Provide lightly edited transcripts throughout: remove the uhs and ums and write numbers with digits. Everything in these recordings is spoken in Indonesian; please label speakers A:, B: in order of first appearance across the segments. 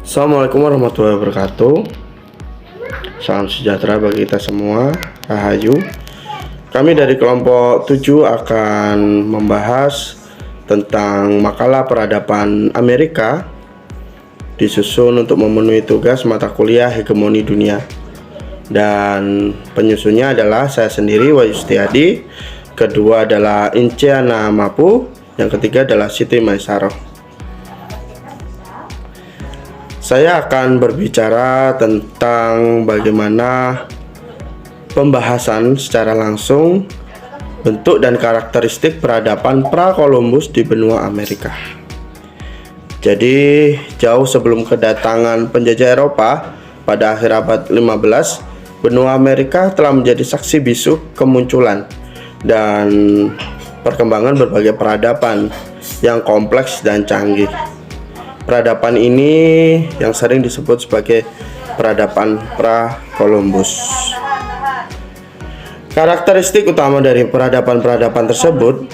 A: Assalamualaikum warahmatullahi wabarakatuh. Salam sejahtera bagi kita semua. Rahayu. Kami dari kelompok 7 akan membahas tentang makalah peradaban Amerika disusun untuk memenuhi tugas mata kuliah hegemoni dunia. Dan penyusunnya adalah saya sendiri, Wahyu Setiadi. Kedua adalah Inciana Mapu. Yang ketiga adalah Siti Maisaroh. Saya akan berbicara tentang bagaimana pembahasan secara langsung bentuk dan karakteristik peradaban pra-Columbus di benua Amerika. Jadi, jauh sebelum kedatangan penjajah Eropa pada akhir abad 15, benua Amerika telah menjadi saksi bisu kemunculan dan perkembangan berbagai peradaban yang kompleks dan canggih. Peradaban ini yang sering disebut sebagai peradaban pra-Columbus. Karakteristik utama dari peradaban-peradaban tersebut,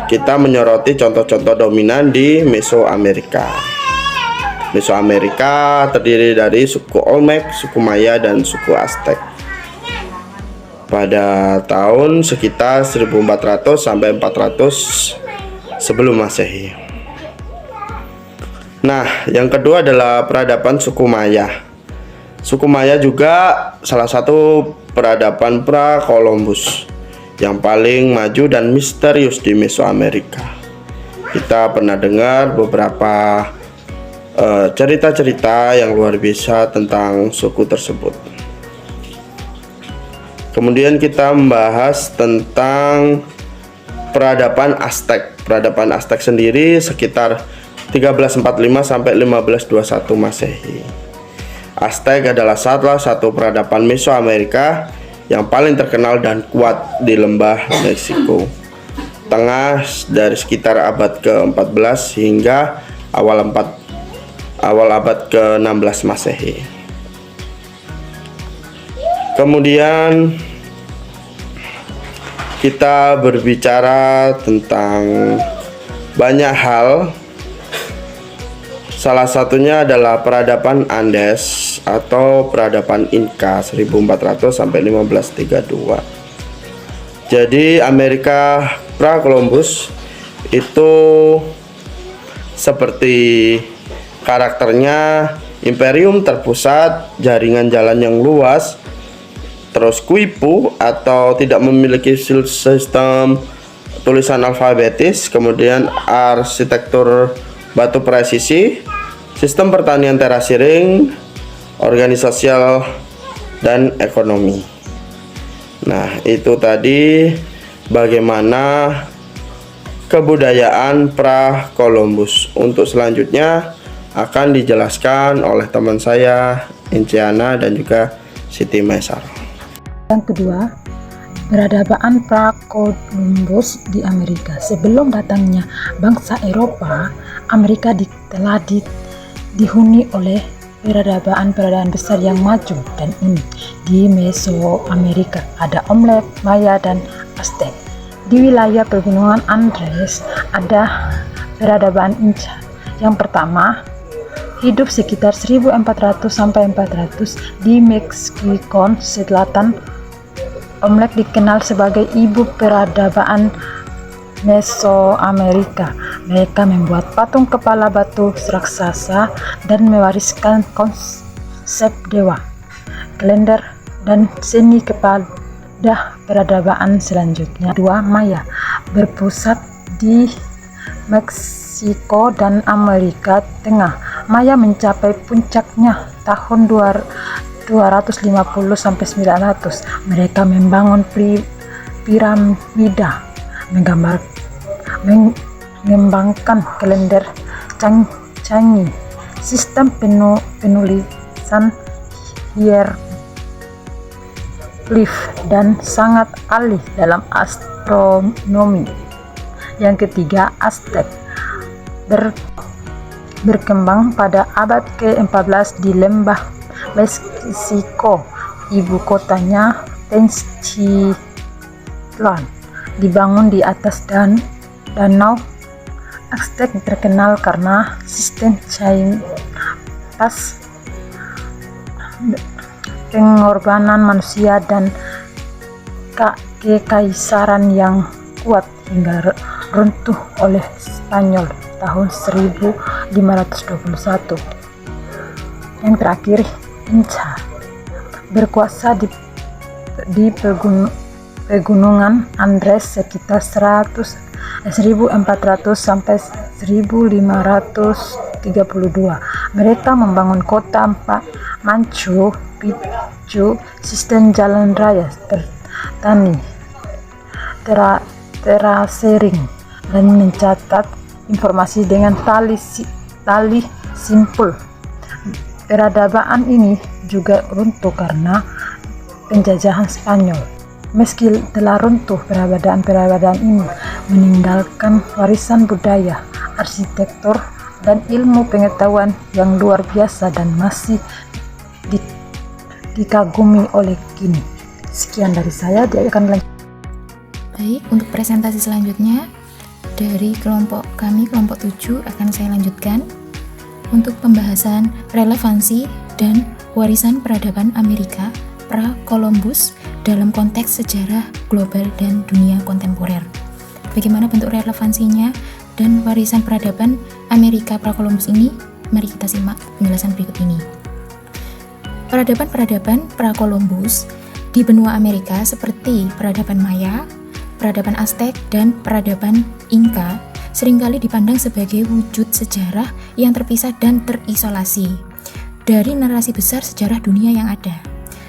A: kita menyoroti contoh-contoh dominan di Mesoamerika. Mesoamerika terdiri dari suku Olmec, suku Maya, dan suku Aztec. Pada tahun sekitar 1400 sampai 400 sebelum Masehi. Nah, yang kedua adalah peradaban suku Maya. Suku Maya juga salah satu peradaban pra-Columbus yang paling maju dan misterius di Mesoamerika. Kita pernah dengar beberapa cerita-cerita yang luar biasa tentang suku tersebut. Kemudian kita membahas tentang peradaban Aztec. Peradaban Aztec sendiri sekitar 1345 sampai 1521 Masehi. Aztec adalah salah satu peradaban Mesoamerika yang paling terkenal dan kuat di lembah Meksiko tengah dari sekitar abad ke-14 hingga awal abad ke-16 Masehi. Kemudian kita berbicara tentang banyak hal. Salah satunya adalah peradaban Andes atau peradaban Inca 1400 sampai 1532. Jadi Amerika pra-Columbus itu seperti karakternya imperium terpusat, jaringan jalan yang luas, terus kuipu atau tidak memiliki sistem tulisan alfabetis, kemudian arsitektur batu presisi, sistem pertanian terasiring, organisasial, dan ekonomi. Nah, itu tadi bagaimana kebudayaan pra-Columbus. Untuk selanjutnya akan dijelaskan oleh teman saya Inciana dan juga Siti Maisaroh.
B: Yang kedua, peradaban pra-Columbus di Amerika. Sebelum datangnya bangsa Eropa, Amerika telah dihuni oleh peradaban besar yang maju dan unik. Di Mesoamerika ada Olmec, Maya, dan Aztec. Di wilayah pegunungan Andes ada peradaban Inca. Yang pertama, hidup sekitar 1400 sampai 400 di Meksiko Selatan. Olmec dikenal sebagai ibu peradaban Mesoamerika. Mereka membuat patung kepala batu raksasa dan mewariskan konsep dewa, kalender, dan seni kepada peradaban selanjutnya. Dua, Maya berpusat di Meksiko dan Amerika Tengah. Maya mencapai puncaknya tahun 250 sampai 900. Mereka membangun piramida, mengembangkan kalender canggih, sistem penulisan hieroglif, dan sangat ahli dalam astronomi. Yang ketiga, Aztec berkembang pada abad ke-14 di lembah Meksiko. Ibu kotanya Tenochtitlan dibangun di atas danau. Aztec terkenal karena sistem atas pengorbanan manusia dan kekaisaran yang kuat hingga runtuh oleh Spanyol tahun 1521. Yang terakhir, Inca berkuasa di pegunungan Andes sekitar 1400 sampai 1532. Mereka membangun kota Machu Picchu, sistem jalan raya tertani, terasering, dan mencatat informasi dengan tali simpul. Peradaban ini juga runtuh karena penjajahan Spanyol. Meski telah runtuh, peradaban ini meninggalkan warisan budaya, arsitektur, dan ilmu pengetahuan yang luar biasa dan masih dikagumi oleh kini. Sekian dari saya, dia akan lanjut.
C: Baik, untuk presentasi selanjutnya dari kelompok kami, kelompok 7, akan saya lanjutkan untuk pembahasan relevansi dan warisan peradaban Amerika pra-Columbus dalam konteks sejarah global dan dunia kontemporer. Bagaimana bentuk relevansinya dan warisan peradaban Amerika pra-Columbus ini? Mari kita simak penjelasan berikut ini. Peradaban-peradaban pra-Columbus di benua Amerika seperti peradaban Maya, peradaban Aztec, dan peradaban Inca seringkali dipandang sebagai wujud sejarah yang terpisah dan terisolasi dari narasi besar sejarah dunia yang ada.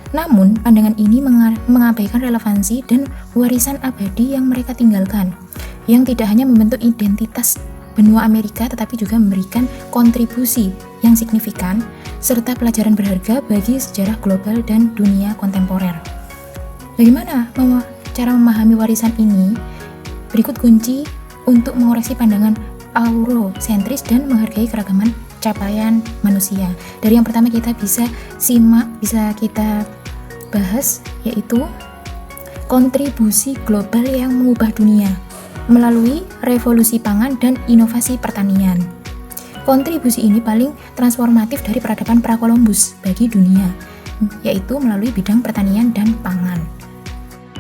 C: Namun, pandangan ini mengabaikan relevansi dan warisan abadi yang mereka tinggalkan, yang tidak hanya membentuk identitas benua Amerika tetapi juga memberikan kontribusi yang signifikan serta pelajaran berharga bagi sejarah global dan dunia kontemporer. Bagaimana cara memahami warisan ini? Berikut kunci untuk mengoreksi pandangan eurosentris dan menghargai keragaman capaian manusia. Dari yang pertama kita bisa kita bahas, yaitu kontribusi global yang mengubah dunia melalui revolusi pangan dan inovasi pertanian. Kontribusi ini paling transformatif dari peradaban pra-Columbus bagi dunia, yaitu melalui bidang pertanian dan pangan.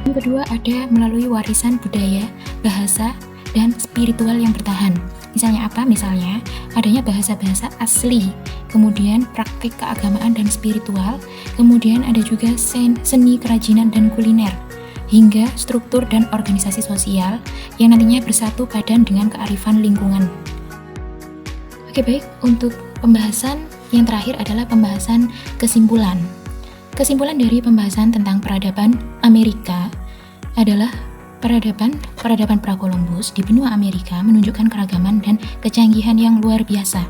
C: Yang kedua ada melalui warisan budaya, bahasa, dan spiritual yang bertahan. Misalnya apa? Misalnya adanya bahasa-bahasa asli, kemudian praktik keagamaan dan spiritual, kemudian ada juga seni kerajinan dan kuliner, hingga struktur dan organisasi sosial yang nantinya bersatu padan dengan kearifan lingkungan. Oke, baik, untuk pembahasan yang terakhir adalah pembahasan kesimpulan. Kesimpulan dari pembahasan tentang peradaban Amerika adalah peradaban pra-Columbus di benua Amerika menunjukkan keragaman dan kecanggihan yang luar biasa.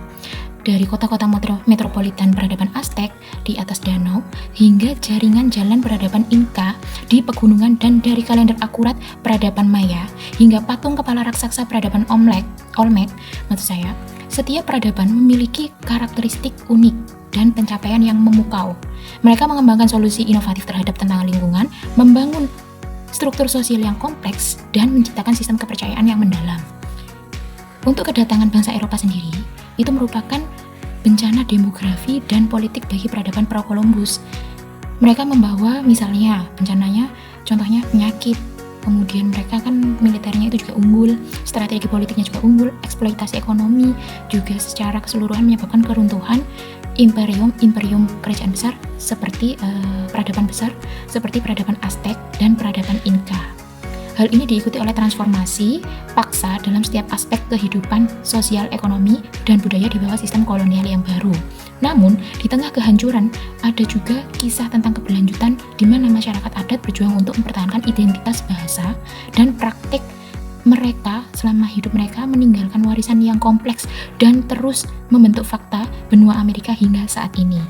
C: Dari kota-kota metropolitan peradaban Aztec di atas danau, hingga jaringan jalan peradaban Inca di pegunungan, dan dari kalender akurat peradaban Maya, hingga patung kepala raksasa peradaban Olmec, setiap peradaban memiliki karakteristik unik dan pencapaian yang memukau. Mereka mengembangkan solusi inovatif terhadap tantangan lingkungan, membangun struktur sosial yang kompleks, dan menciptakan sistem kepercayaan yang mendalam. Untuk kedatangan bangsa Eropa sendiri, itu merupakan bencana demografi dan politik bagi peradaban pra-Columbus. Mereka membawa misalnya bencananya, contohnya penyakit, kemudian mereka kan militernya itu juga unggul, strategi politiknya juga unggul, eksploitasi ekonomi juga secara keseluruhan menyebabkan keruntuhan imperium kerajaan besar seperti peradaban besar seperti peradaban Aztec dan peradaban Inca. Hal ini diikuti oleh transformasi paksa dalam setiap aspek kehidupan sosial, ekonomi, dan budaya di bawah sistem kolonial yang baru. Namun, di tengah kehancuran, ada juga kisah tentang keberlanjutan di mana masyarakat adat berjuang untuk mempertahankan identitas bahasa dan praktik mereka selama hidup mereka, meninggalkan warisan yang kompleks dan terus membentuk fakta benua Amerika hingga saat ini.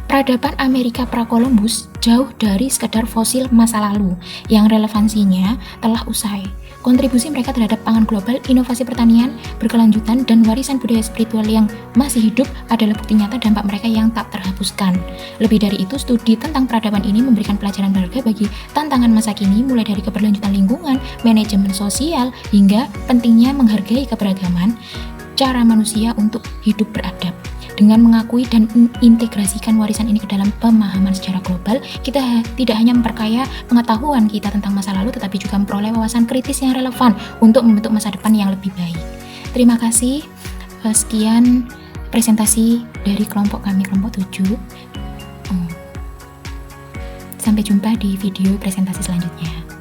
C: Peradaban Amerika pra-Columbus jauh dari sekedar fosil masa lalu yang relevansinya telah usai. Kontribusi mereka terhadap pangan global, inovasi pertanian berkelanjutan, dan warisan budaya spiritual yang masih hidup adalah bukti nyata dampak mereka yang tak terhapuskan. Lebih dari itu, studi tentang peradaban ini memberikan pelajaran berharga bagi tantangan masa kini, mulai dari keberlanjutan lingkungan, manajemen sosial, hingga pentingnya menghargai keberagaman cara manusia untuk hidup beradab. Dengan mengakui dan mengintegrasikan warisan ini ke dalam pemahaman sejarah global, kita tidak hanya memperkaya pengetahuan kita tentang masa lalu, tetapi juga memperoleh wawasan kritis yang relevan untuk membentuk masa depan yang lebih baik. Terima kasih. Sekian presentasi dari kelompok kami, kelompok 7. Sampai jumpa di video presentasi selanjutnya.